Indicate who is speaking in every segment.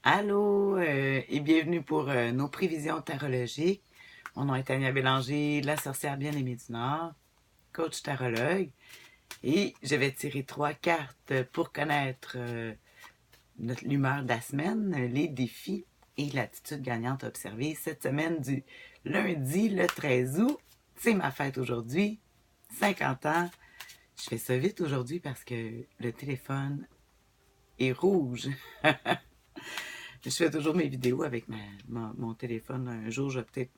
Speaker 1: Allô et bienvenue pour nos prévisions tarologiques. Mon nom est Tania Bélanger, la sorcière bien-aimée du Nord, coach tarologue. Et je vais tirer 3 cartes pour connaître l'humeur de la semaine, les défis et l'attitude gagnante à observer cette semaine du lundi le 13 août. C'est ma fête aujourd'hui, 50 ans. Je fais ça vite aujourd'hui parce que le téléphone est rouge. Je fais toujours mes vidéos avec mon téléphone. Un jour, je vais peut-être,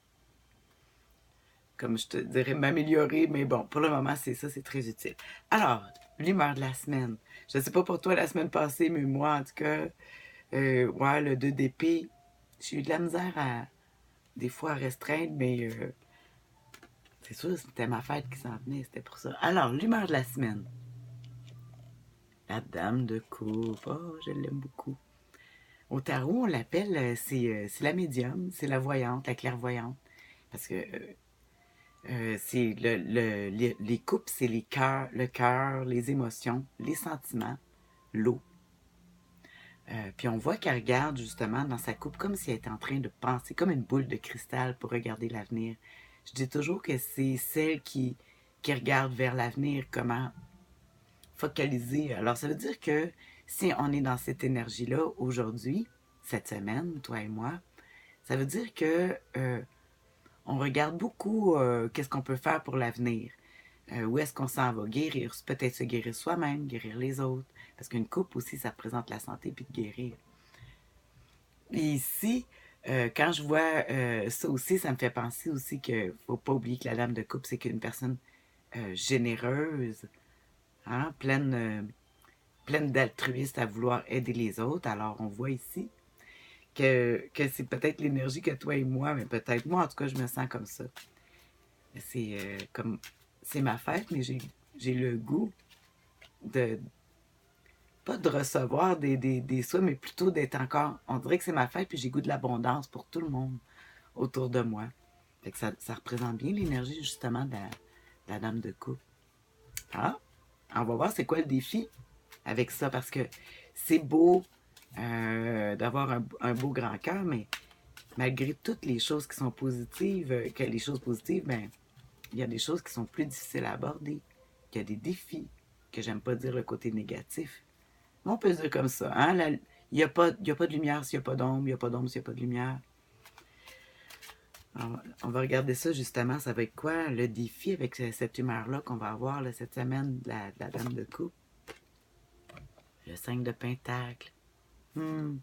Speaker 1: comme je te dirais, m'améliorer, mais bon, pour le moment, c'est ça, c'est très utile. Alors, l'humeur de la semaine. Je ne sais pas pour toi la semaine passée, mais moi, en tout cas, ouais, le 2 d'épée, j'ai eu de la misère des fois, à restreindre, mais c'est sûr, c'était ma fête qui s'en venait, c'était pour ça. Alors, l'humeur de la semaine. La dame de coupe. Oh, je l'aime beaucoup. Au tarot, on l'appelle, c'est la médium, c'est la voyante, la clairvoyante. Parce que c'est les coupes, c'est le cœur, les émotions, les sentiments, l'eau. Puis on voit qu'elle regarde justement dans sa coupe comme si elle était en train de penser, comme une boule de cristal pour regarder l'avenir. Je dis toujours que c'est celle qui regarde vers l'avenir, comment focaliser. Alors ça veut dire que si on est dans cette énergie-là aujourd'hui, cette semaine, toi et moi, ça veut dire que on regarde beaucoup qu'est-ce qu'on peut faire pour l'avenir. Où est-ce qu'on s'en va? Guérir, peut-être se guérir soi-même, guérir les autres. Parce qu'une coupe aussi, ça représente la santé puis de guérir. Et ici, quand je vois ça aussi, ça me fait penser aussi qu'il ne faut pas oublier que la dame de coupe, c'est qu'une personne généreuse, hein, pleine d'altruisme à vouloir aider les autres. Alors, on voit ici que c'est peut-être l'énergie que toi et moi, mais peut-être moi, en tout cas, je me sens comme ça. C'est comme c'est ma fête, mais j'ai le goût de pas de recevoir des soins, mais plutôt d'être encore. On dirait que c'est ma fête, puis j'ai goût de l'abondance pour tout le monde autour de moi. Fait que ça représente bien l'énergie justement de la dame de coupe. Ah, on va voir c'est quoi le défi avec ça, parce que c'est beau d'avoir un beau grand cœur, mais malgré toutes les choses qui sont positives, que les choses positives, ben, il y a des choses qui sont plus difficiles à aborder, qu'il y a des défis, que j'aime pas dire le côté négatif. Mais on peut dire comme ça. Hein? Il y a pas de lumière s'il n'y a pas d'ombre, il n'y a pas d'ombre s'il n'y a pas de lumière. Alors, on va regarder ça justement. Ça va être quoi le défi avec cette humeur-là qu'on va avoir là, cette semaine de la dame de coupe? Le 5 de pentacle. Hmm.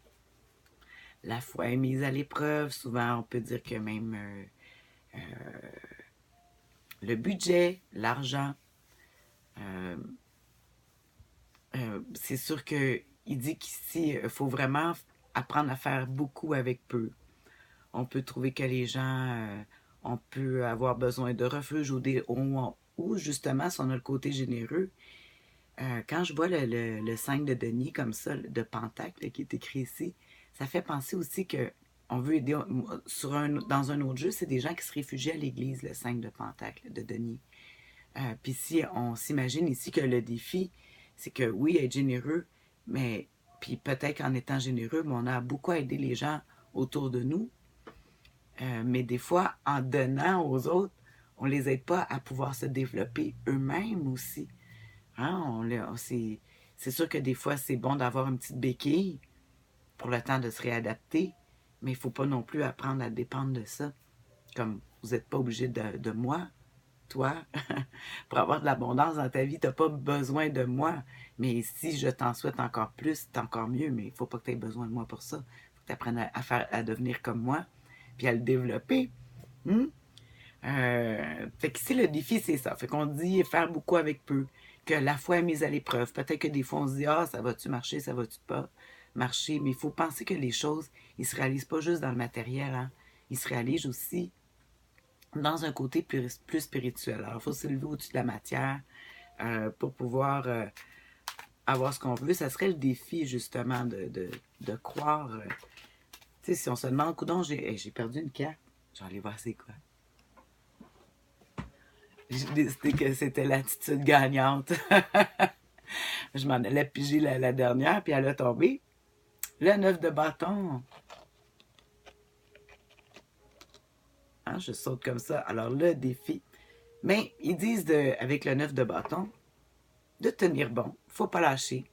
Speaker 1: La foi est mise à l'épreuve. Souvent, on peut dire que même le budget, l'argent, euh, c'est sûr qu'il dit qu'ici, il faut vraiment apprendre à faire beaucoup avec peu. On peut trouver que les gens, on peut avoir besoin de refuge ou justement, si on a le côté généreux. Quand je vois le 5 de denier comme ça, de pentacle qui est écrit ici, ça fait penser aussi que on veut aider dans un autre jeu, c'est des gens qui se réfugient à l'église, le 5 de pentacle, de denier. Puis si on s'imagine ici que le défi, c'est que oui, être généreux, mais puis peut-être qu'en étant généreux, on a beaucoup à aider les gens autour de nous. Mais des fois, en donnant aux autres, on les aide pas à pouvoir se développer eux-mêmes aussi. Hein? C'est sûr que des fois, c'est bon d'avoir une petite béquille pour le temps de se réadapter, mais il ne faut pas non plus apprendre à dépendre de ça. Comme vous n'êtes pas obligé de moi, toi, pour avoir de l'abondance dans ta vie, tu n'as pas besoin de moi. Mais si je t'en souhaite encore plus, c'est encore mieux, mais il ne faut pas que tu aies besoin de moi pour ça. Il faut que tu apprennes à devenir comme moi, puis à le développer. Hmm? Fait que ici, le défi, c'est ça. Fait qu'on dit faire beaucoup avec peu. Que la foi est mise à l'épreuve. Peut-être que des fois, on se dit, ah, ça va-tu marcher, ça va-tu pas marcher. Mais il faut penser que les choses, ils se réalisent pas juste dans le matériel. Hein. Ils se réalisent aussi dans un côté plus spirituel. Alors, il faut s'élever au-dessus de la matière pour pouvoir avoir ce qu'on veut. Ça serait le défi, justement, de croire. Tu sais, si on se demande, coudonc, j'ai perdu une carte. Je vais aller voir c'est quoi. J'ai décidé que c'était l'attitude gagnante. Je m'en allais piger la dernière, puis elle a tombé. Le 9 de bâton. Hein, je saute comme ça. Alors, le défi. Mais ils disent, avec le 9 de bâton, de tenir bon. Faut pas lâcher.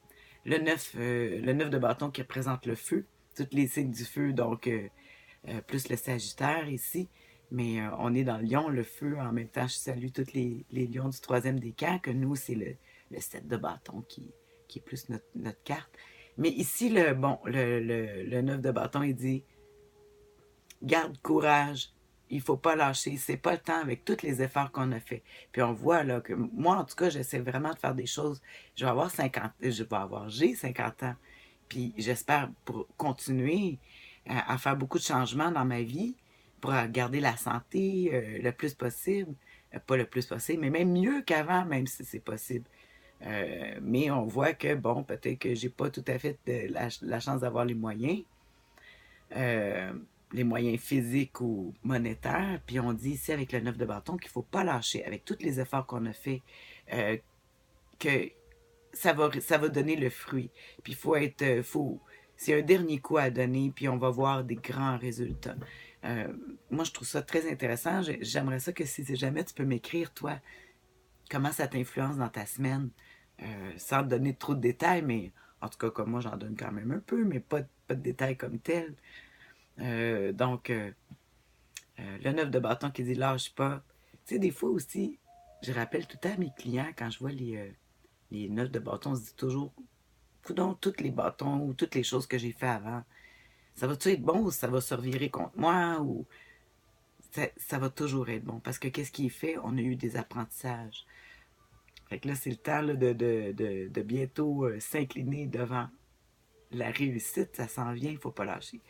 Speaker 1: Le 9 de bâton qui représente le feu. Toutes les signes du feu, donc plus le Sagittaire ici. Mais on est dans le lion, le feu. En même temps, je salue tous les lions du troisième décan, que nous, c'est le 7 de bâton qui est plus notre carte. Mais ici, le 9 de bâton, il dit garde courage, il faut pas lâcher, c'est pas le temps avec tous les efforts qu'on a fait. Puis on voit là que moi, en tout cas, j'essaie vraiment de faire des choses. J'ai 50 ans. Puis j'espère pour continuer à faire beaucoup de changements dans ma vie pour garder la santé le plus possible. Pas le plus possible, mais même mieux qu'avant, même si c'est possible. Mais on voit que, bon, peut-être que j'ai pas tout à fait la chance d'avoir euh, les moyens physiques ou monétaires. Puis on dit ici avec le 9 de bâton qu'il faut pas lâcher, avec tous les efforts qu'on a fait, que ça va donner le fruit. Puis il faut être, c'est un dernier coup à donner, puis on va voir des grands résultats. Moi, je trouve ça très intéressant. J'aimerais ça que si jamais tu peux m'écrire, toi, comment ça t'influence dans ta semaine, sans te donner trop de détails, mais en tout cas, comme moi, j'en donne quand même un peu, mais pas de détails comme tel. Donc, le 9 de bâton qui dit lâche pas. Tu sais, des fois aussi, je rappelle tout le temps à mes clients, quand je vois les 9 de bâton, on se dit toujours, coudonc, tous les bâtons ou toutes les choses que j'ai fait avant, ça va-tu être bon ou ça va se revirer contre moi ou ça va toujours être bon. Parce que qu'est-ce qui est fait? On a eu des apprentissages. Fait que là, c'est le temps là, de bientôt s'incliner devant la réussite. Ça s'en vient, il ne faut pas lâcher.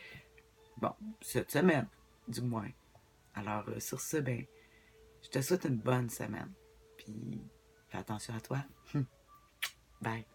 Speaker 1: Bon, cette semaine, du moins. Alors, sur ce, ben, je te souhaite une bonne semaine. Puis, fais attention à toi. Bye.